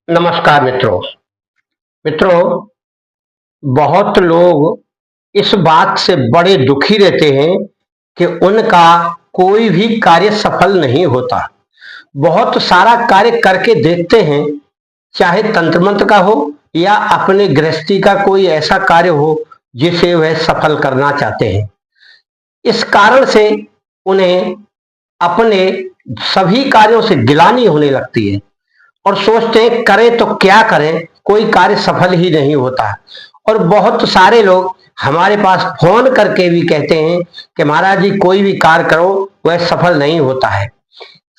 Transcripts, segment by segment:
नमस्कार मित्रों। मित्रों, बहुत लोग इस बात से बड़े दुखी रहते हैं कि उनका कोई भी कार्य सफल नहीं होता। बहुत सारा कार्य करके देखते हैं, चाहे तंत्र मंत्र का हो या अपने गृहस्थी का कोई ऐसा कार्य हो जिसे वह सफल करना चाहते हैं। इस कारण से उन्हें अपने सभी कार्यों से गिलानी होने लगती है और सोचते हैं करें तो क्या करें, कोई कार्य सफल ही नहीं होता। और बहुत सारे लोग हमारे पास फोन करके भी कहते हैं कि महाराज जी कोई भी कार्य करो वह सफल नहीं होता है।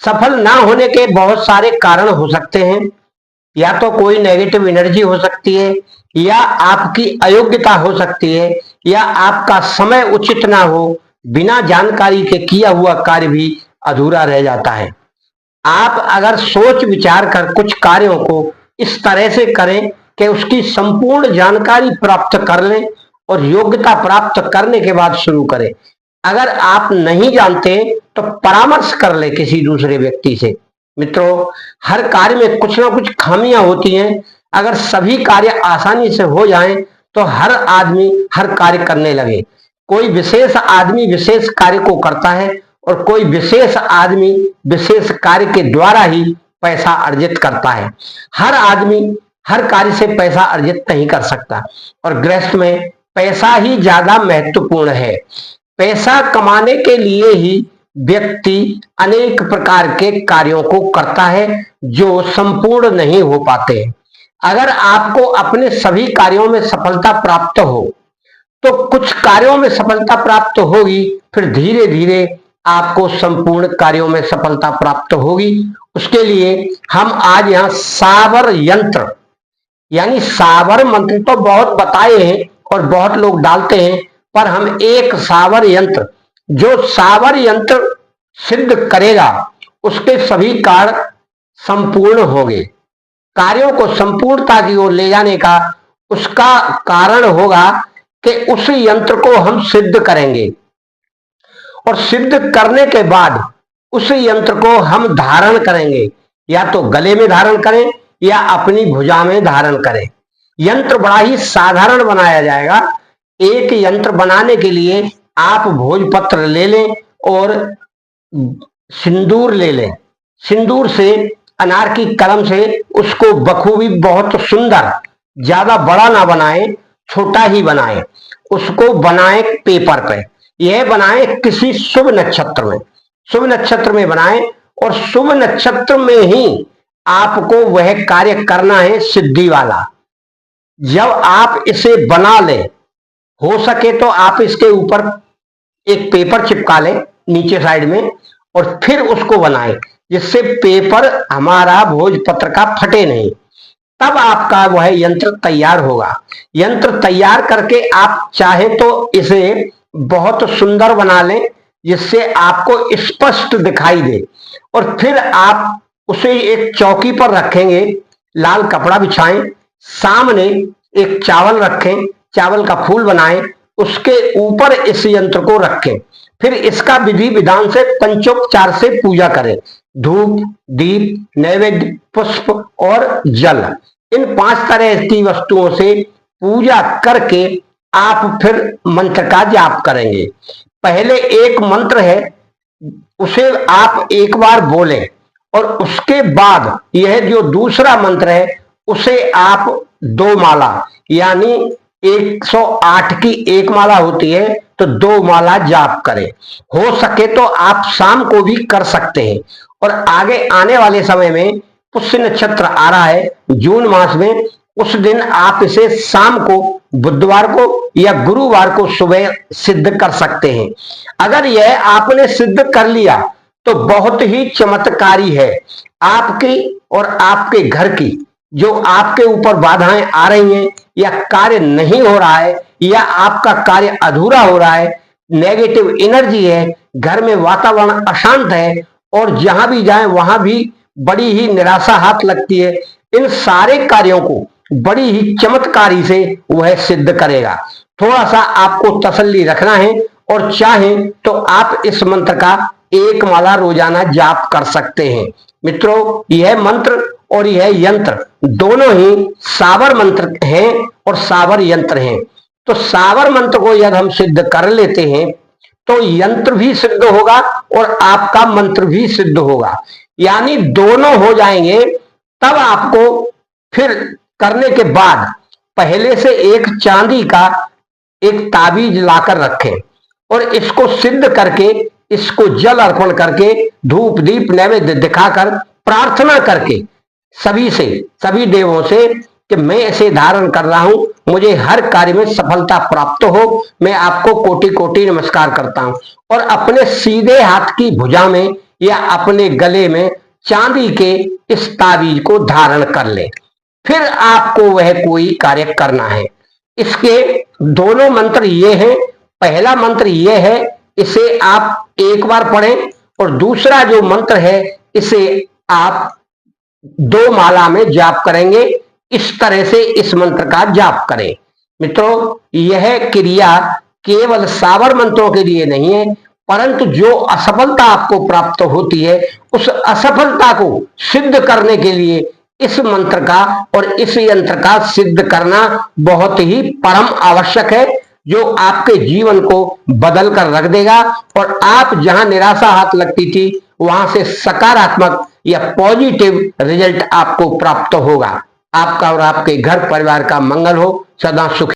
सफल ना होने के बहुत सारे कारण हो सकते हैं। या तो कोई नेगेटिव एनर्जी हो सकती है, या आपकी अयोग्यता हो सकती है, या आपका समय उचित ना हो। बिना जानकारी के किया हुआ कार्य भी अधूरा रह जाता है। आप अगर सोच विचार कर कुछ कार्यों को इस तरह से करें कि उसकी संपूर्ण जानकारी प्राप्त कर लें और योग्यता प्राप्त करने के बाद शुरू करें। अगर आप नहीं जानते तो परामर्श कर ले किसी दूसरे व्यक्ति से। मित्रों, हर कार्य में कुछ ना कुछ खामियां होती हैं। अगर सभी कार्य आसानी से हो जाएं तो हर आदमी हर कार्य करने लगे। कोई विशेष आदमी विशेष कार्य को करता है और कोई विशेष आदमी विशेष कार्य के द्वारा ही पैसा अर्जित करता है। हर आदमी हर कार्य से पैसा अर्जित नहीं कर सकता और गृहस्थ में पैसा ही ज्यादा महत्वपूर्ण है। पैसा कमाने के लिए ही व्यक्ति अनेक प्रकार के कार्यों को करता है जो संपूर्ण नहीं हो पाते। अगर आपको अपने सभी कार्यों में सफलता प्राप्त हो तो कुछ कार्यों में सफलता प्राप्त होगी, फिर धीरे धीरे आपको संपूर्ण कार्यों में सफलता प्राप्त होगी। उसके लिए हम आज यहाँ सावर यंत्र यानी सावर मंत्र तो बहुत बताए हैं और बहुत लोग डालते हैं, पर हम एक सावर यंत्र जो सावर यंत्र सिद्ध करेगा उसके सभी कार्य संपूर्ण होंगे। कार्यों को संपूर्णता की ओर ले जाने का उसका कारण होगा कि उस यंत्र को हम सिद्ध करेंगे और सिद्ध करने के बाद उस यंत्र को हम धारण करेंगे, या तो गले में धारण करें या अपनी भुजा में धारण करें। यंत्र बड़ा ही साधारण बनाया जाएगा। एक यंत्र बनाने के लिए आप भोजपत्र ले लें और सिंदूर ले लें। सिंदूर से अनार की कलम से उसको बखूबी बहुत सुंदर, ज्यादा बड़ा ना बनाएं, छोटा ही बनाएं। उसको बनाएं पेपर पे, यह बनाएं किसी शुभ नक्षत्र में। शुभ नक्षत्र में बनाएं और शुभ नक्षत्र में ही आपको वह कार्य करना है सिद्धि वाला। जब आप इसे बना लें, हो सके तो आप इसके ऊपर एक पेपर चिपका लें नीचे साइड में और फिर उसको बनाएं जिससे पेपर हमारा भोजपत्र का फटे नहीं। तब आपका वह यंत्र तैयार होगा। यंत्र तैयार करके आप चाहे तो इसे बहुत सुंदर बना लें जिससे आपको स्पष्ट दिखाई दे, और फिर आप उसे एक चौकी पर रखेंगे। लाल कपड़ा बिछाएं, सामने एक चावल रखें, चावल का फूल बनाएं, उसके ऊपर इस यंत्र को रखें। फिर इसका विधि विधान से पंचोपचार से पूजा करें। धूप, दीप, नैवेद्य, पुष्प और जल, इन 5 तरह की वस्तुओं से पूजा करके आप फिर मंत्र का जाप करेंगे। पहले एक मंत्र है, उसे आप एक बार बोलें और उसके बाद यह जो दूसरा मंत्र है उसे आप 2 माला यानी 108 की एक माला होती है तो 2 माला जाप करें। हो सके तो आप शाम को भी कर सकते हैं। और आगे आने वाले समय में पुष्य नक्षत्र आ रहा है जून मास में, उस दिन आप इसे शाम को, बुधवार को या गुरुवार को सुबह सिद्ध कर सकते हैं। अगर यह आपने सिद्ध कर लिया तो बहुत ही चमत्कारी है। आपकी और आपके घर की जो आपके ऊपर बाधाएं आ रही हैं, या कार्य नहीं हो रहा है, या आपका कार्य अधूरा हो रहा है, नेगेटिव एनर्जी है, घर में वातावरण अशांत है और जहां भी जाएं वहां भी बड़ी ही निराशा हाथ लगती है, इन सारे कार्यों को बड़ी ही चमत्कारी से वह सिद्ध करेगा। थोड़ा सा आपको तसल्ली रखना है और चाहें तो आप इस मंत्र का 1 माला रोजाना जाप कर सकते हैं। मित्रों, यह मंत्र और यह यंत्र दोनों ही सावर मंत्र हैं और सावर यंत्र हैं। तो सावर मंत्र को यदि हम सिद्ध कर लेते हैं तो यंत्र भी सिद्ध होगा और आपका मंत्र भी सिद्ध होगा, यानी दोनों हो जाएंगे। तब आपको फिर करने के बाद पहले से एक चांदी का एक ताबीज लाकर रखें और इसको सिद्ध करके, इसको जल अर्पण करके, धूप दीप नैवेद्य दिखाकर, प्रार्थना करके सभी देवों से कि मैं इसे धारण कर रहा हूं, मुझे हर कार्य में सफलता प्राप्त हो, मैं आपको कोटि कोटि नमस्कार करता हूं। और अपने सीधे हाथ की भुजा में या अपने गले में चांदी के इस ताबीज को धारण कर ले। फिर आपको वह कोई कार्य करना है। इसके दोनों मंत्र ये हैं। पहला मंत्र ये है, इसे आप एक बार पढ़ें, और दूसरा जो मंत्र है इसे आप 2 माला में जाप करेंगे। इस तरह से इस मंत्र का जाप करें। मित्रों, यह क्रिया केवल सावर मंत्रों के लिए नहीं है, परंतु जो असफलता आपको प्राप्त होती है उस असफलता को सिद्ध करने के लिए इस मंत्र का और इस यंत्र का सिद्ध करना बहुत ही परम आवश्यक है, जो आपके जीवन को बदल कर रख देगा। और आप जहां निराशा हाथ लगती थी वहां से सकारात्मक या पॉजिटिव रिजल्ट आपको प्राप्त होगा। आपका और आपके घर परिवार का मंगल हो, सदा सुखी